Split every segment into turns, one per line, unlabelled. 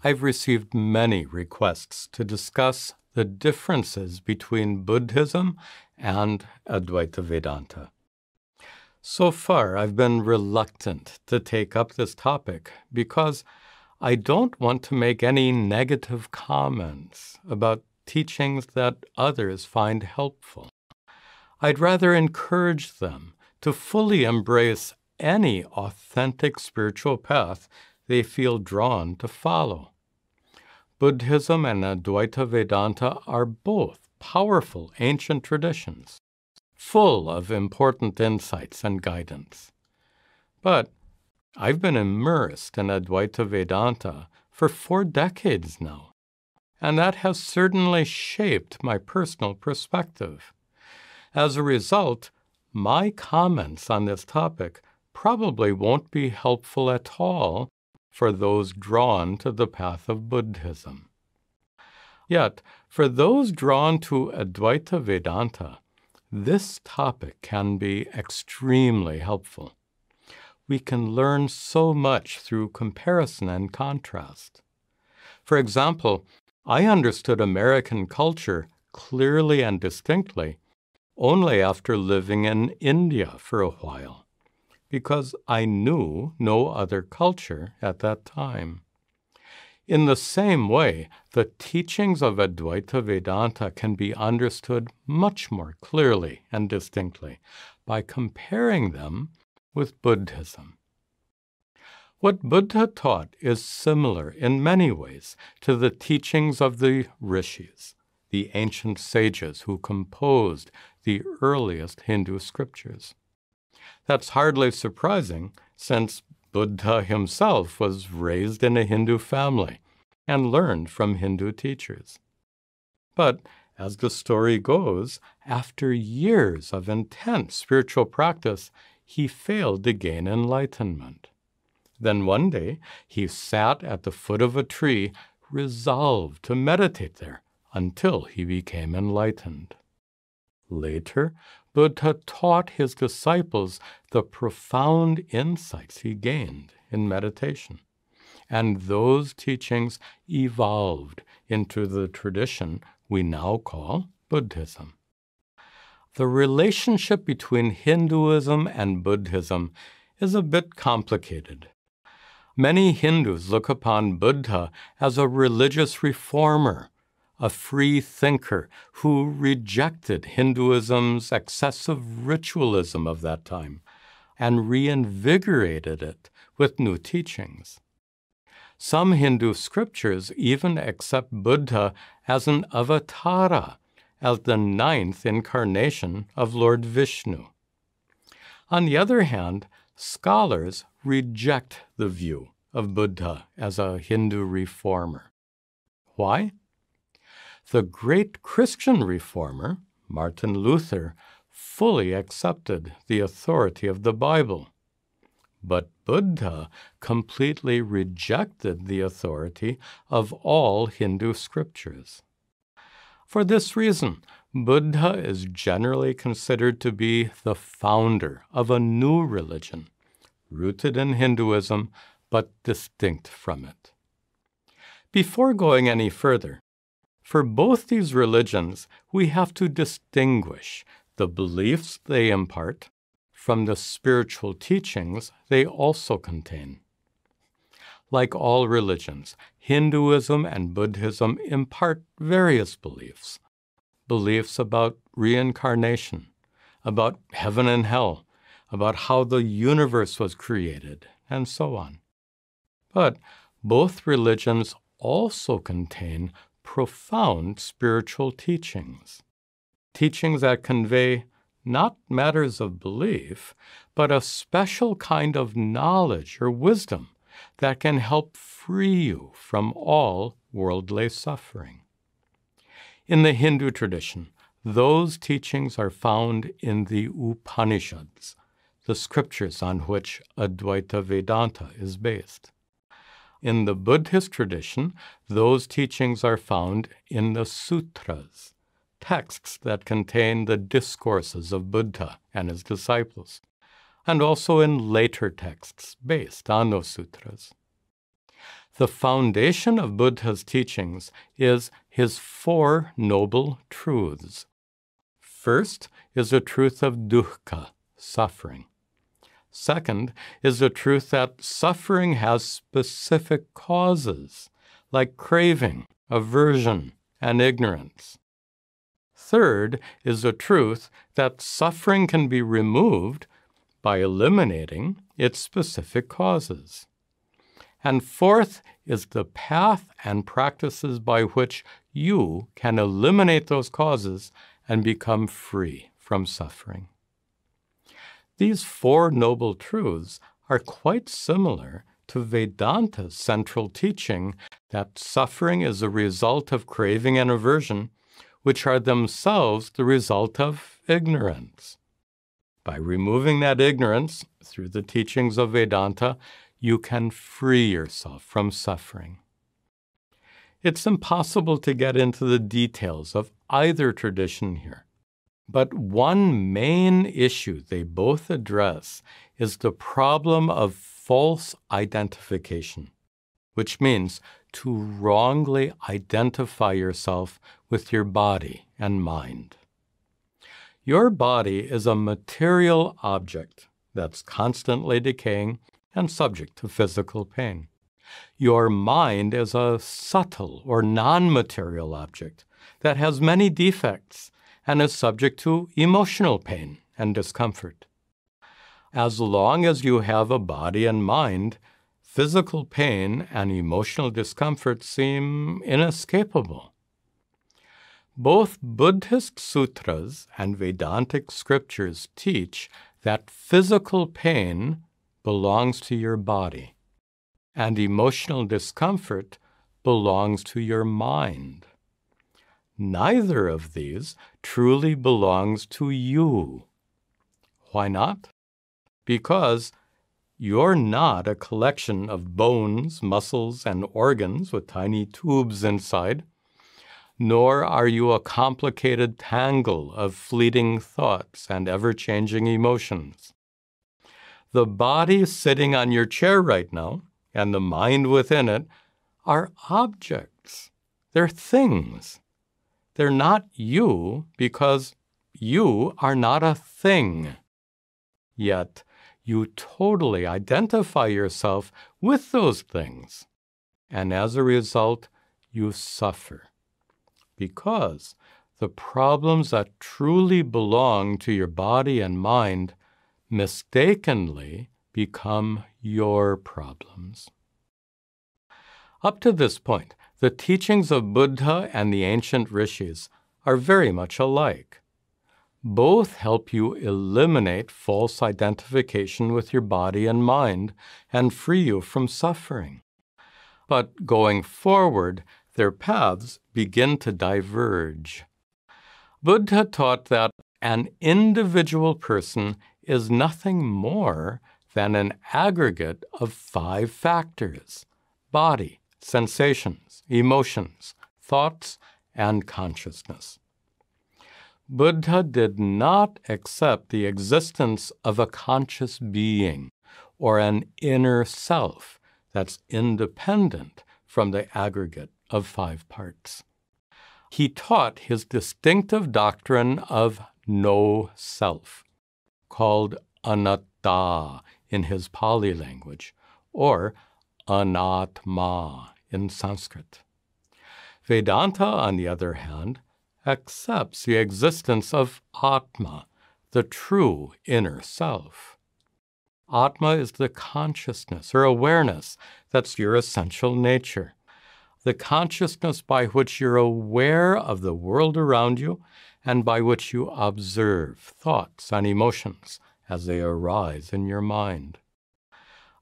I've received many requests to discuss the differences between Buddhism and Advaita Vedanta. So far, I've been reluctant to take up this topic because I don't want to make any negative comments about teachings that others find helpful. I'd rather encourage them to fully embrace any authentic spiritual path they feel drawn to follow. Buddhism and Advaita Vedanta are both powerful ancient traditions, full of important insights and guidance. But I've been immersed in Advaita Vedanta for 4 decades now, and that has certainly shaped my personal perspective. As a result, my comments on this topic probably won't be helpful at all for those drawn to the path of Buddhism. Yet, for those drawn to Advaita Vedanta, this topic can be extremely helpful. We can learn so much through comparison and contrast. For example, I understood American culture clearly and distinctly only after living in India for a while, because I knew no other culture at that time. In the same way, the teachings of Advaita Vedanta can be understood much more clearly and distinctly by comparing them with Buddhism. What Buddha taught is similar in many ways to the teachings of the rishis, the ancient sages who composed the earliest Hindu scriptures. That's hardly surprising, since Buddha himself was raised in a Hindu family and learned from Hindu teachers. But, as the story goes, after years of intense spiritual practice, he failed to gain enlightenment. Then one day, he sat at the foot of a tree, resolved to meditate there until he became enlightened. Later, Buddha taught his disciples the profound insights he gained in meditation, and those teachings evolved into the tradition we now call Buddhism. The relationship between Hinduism and Buddhism is a bit complicated. Many Hindus look upon Buddha as a religious reformer, a free thinker who rejected Hinduism's excessive ritualism of that time and reinvigorated it with new teachings. Some Hindu scriptures even accept Buddha as an avatara, as the 9th incarnation of Lord Vishnu. On the other hand, scholars reject the view of Buddha as a Hindu reformer. Why? The great Christian reformer, Martin Luther, fully accepted the authority of the Bible. But Buddha completely rejected the authority of all Hindu scriptures. For this reason, Buddha is generally considered to be the founder of a new religion, rooted in Hinduism, but distinct from it. Before going any further, for both these religions, we have to distinguish the beliefs they impart from the spiritual teachings they also contain. Like all religions, Hinduism and Buddhism impart various beliefs. Beliefs about reincarnation, about heaven and hell, about how the universe was created, and so on. But both religions also contain profound spiritual teachings, teachings that convey not matters of belief, but a special kind of knowledge or wisdom that can help free you from all worldly suffering. In the Hindu tradition, those teachings are found in the Upanishads, the scriptures on which Advaita Vedanta is based. In the Buddhist tradition, those teachings are found in the sutras, texts that contain the discourses of Buddha and his disciples, and also in later texts based on those sutras. The foundation of Buddha's teachings is his four noble truths. First is the truth of dukkha, suffering. Second is the truth that suffering has specific causes, like craving, aversion, and ignorance. Third is the truth that suffering can be removed by eliminating its specific causes. And fourth is the path and practices by which you can eliminate those causes and become free from suffering. These four noble truths are quite similar to Vedanta's central teaching that suffering is a result of craving and aversion, which are themselves the result of ignorance. By removing that ignorance through the teachings of Vedanta, you can free yourself from suffering. It's impossible to get into the details of either tradition here, but one main issue they both address is the problem of false identification, which means to wrongly identify yourself with your body and mind. Your body is a material object that's constantly decaying and subject to physical pain. Your mind is a subtle or non-material object that has many defects and is subject to emotional pain and discomfort. As long as you have a body and mind, physical pain and emotional discomfort seem inescapable. Both Buddhist sutras and Vedantic scriptures teach that physical pain belongs to your body, and emotional discomfort belongs to your mind. Neither of these truly belongs to you. Why not? Because you're not a collection of bones, muscles, and organs with tiny tubes inside, nor are you a complicated tangle of fleeting thoughts and ever-changing emotions. The body sitting on your chair right now, and the mind within it, are objects. They're things. They're not you because you are not a thing. Yet, you totally identify yourself with those things, and as a result, you suffer. Because the problems that truly belong to your body and mind mistakenly become your problems. Up to this point, the teachings of Buddha and the ancient rishis are very much alike. Both help you eliminate false identification with your body and mind and free you from suffering. But going forward, their paths begin to diverge. Buddha taught that an individual person is nothing more than an aggregate of 5 factors: body, sensations, emotions, thoughts, and consciousness. Buddha did not accept the existence of a conscious being or an inner self that's independent from the aggregate of 5 parts. He taught his distinctive doctrine of no self, called anatta in his Pali language, or anatma in Sanskrit. Vedanta, on the other hand, accepts the existence of Atma, the true inner self. Atma is the consciousness or awareness that's your essential nature, the consciousness by which you're aware of the world around you and by which you observe thoughts and emotions as they arise in your mind.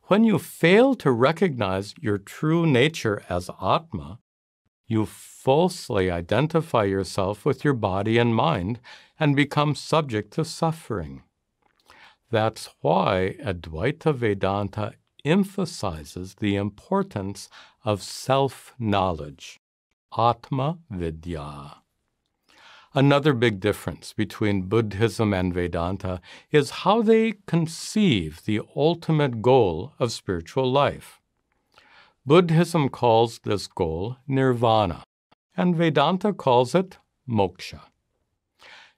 When you fail to recognize your true nature as Atma, you falsely identify yourself with your body and mind and become subject to suffering. That's why Advaita Vedanta emphasizes the importance of self-knowledge, Atma Vidya. Another big difference between Buddhism and Vedanta is how they conceive the ultimate goal of spiritual life. Buddhism calls this goal nirvana, and Vedanta calls it moksha.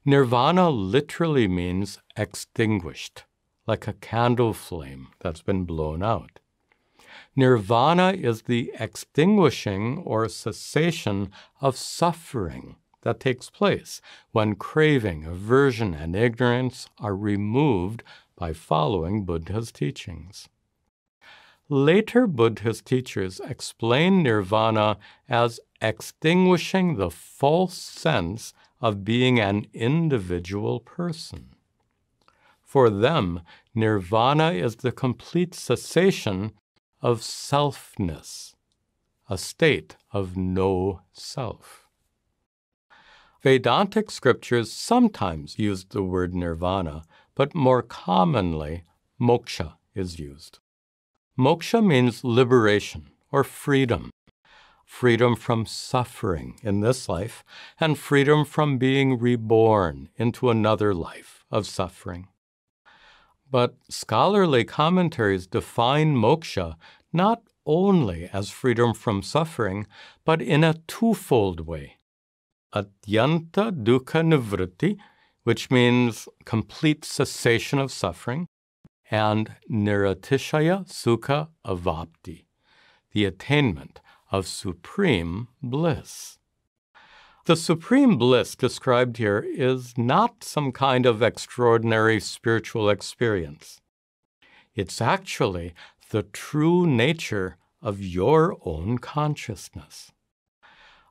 Nirvana literally means extinguished, like a candle flame that's been blown out. Nirvana is the extinguishing or cessation of suffering that takes place when craving, aversion, and ignorance are removed by following Buddha's teachings. Later Buddhist teachers explain nirvana as extinguishing the false sense of being an individual person. For them, nirvana is the complete cessation of selfness, a state of no self. Vedantic scriptures sometimes use the word nirvana, but more commonly, moksha is used. Moksha means liberation or freedom. Freedom from suffering in this life, and freedom from being reborn into another life of suffering. But scholarly commentaries define moksha not only as freedom from suffering, but in a twofold way. Atyanta dukkha nivritti, which means complete cessation of suffering, and niratishaya sukha avapti, the attainment of supreme bliss. The supreme bliss described here is not some kind of extraordinary spiritual experience. It's actually the true nature of your own consciousness.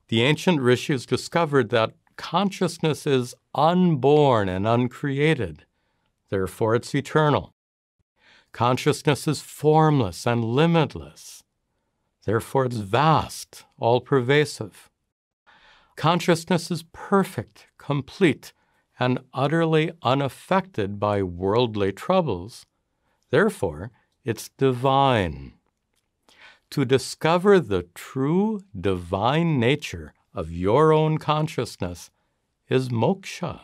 The ancient rishis discovered that consciousness is unborn and uncreated, therefore it's eternal. Consciousness is formless and limitless, therefore it's vast, all-pervasive. Consciousness is perfect, complete, and utterly unaffected by worldly troubles, therefore it's divine. To discover the true divine nature of your own consciousness is moksha.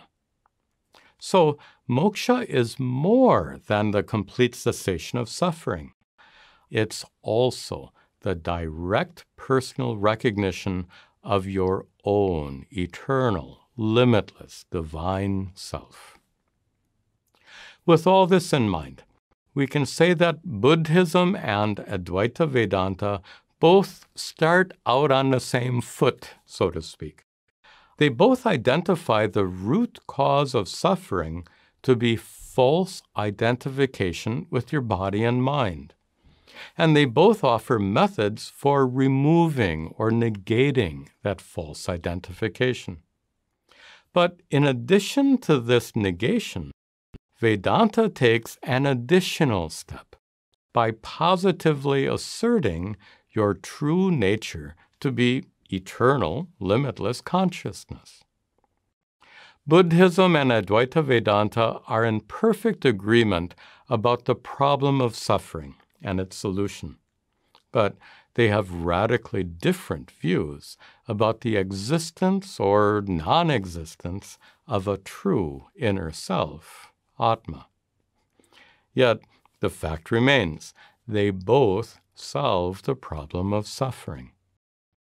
So, moksha is more than the complete cessation of suffering. It's also the direct personal recognition of your own eternal, limitless, divine self. With all this in mind, we can say that Buddhism and Advaita Vedanta both start out on the same foot, so to speak. They both identify the root cause of suffering to be false identification with your body and mind. And they both offer methods for removing or negating that false identification. But in addition to this negation, Vedanta takes an additional step by positively asserting your true nature to be eternal, limitless consciousness. Buddhism and Advaita Vedanta are in perfect agreement about the problem of suffering and its solution, but they have radically different views about the existence or non-existence of a true inner self, Atma. Yet, the fact remains, they both solve the problem of suffering.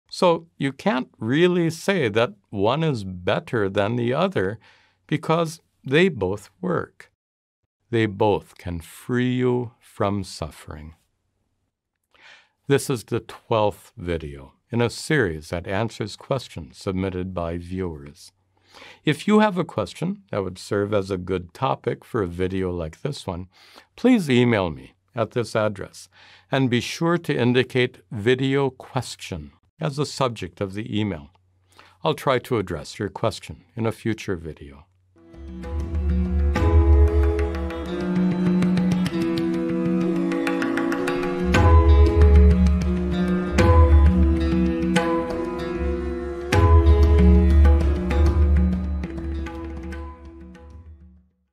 So you can't really say that one is better than the other because they both work. They both can free you from suffering. This is the 12th video in a series that answers questions submitted by viewers. If you have a question that would serve as a good topic for a video like this one, please email me at this address and be sure to indicate video question as the subject of the email. I'll try to address your question in a future video.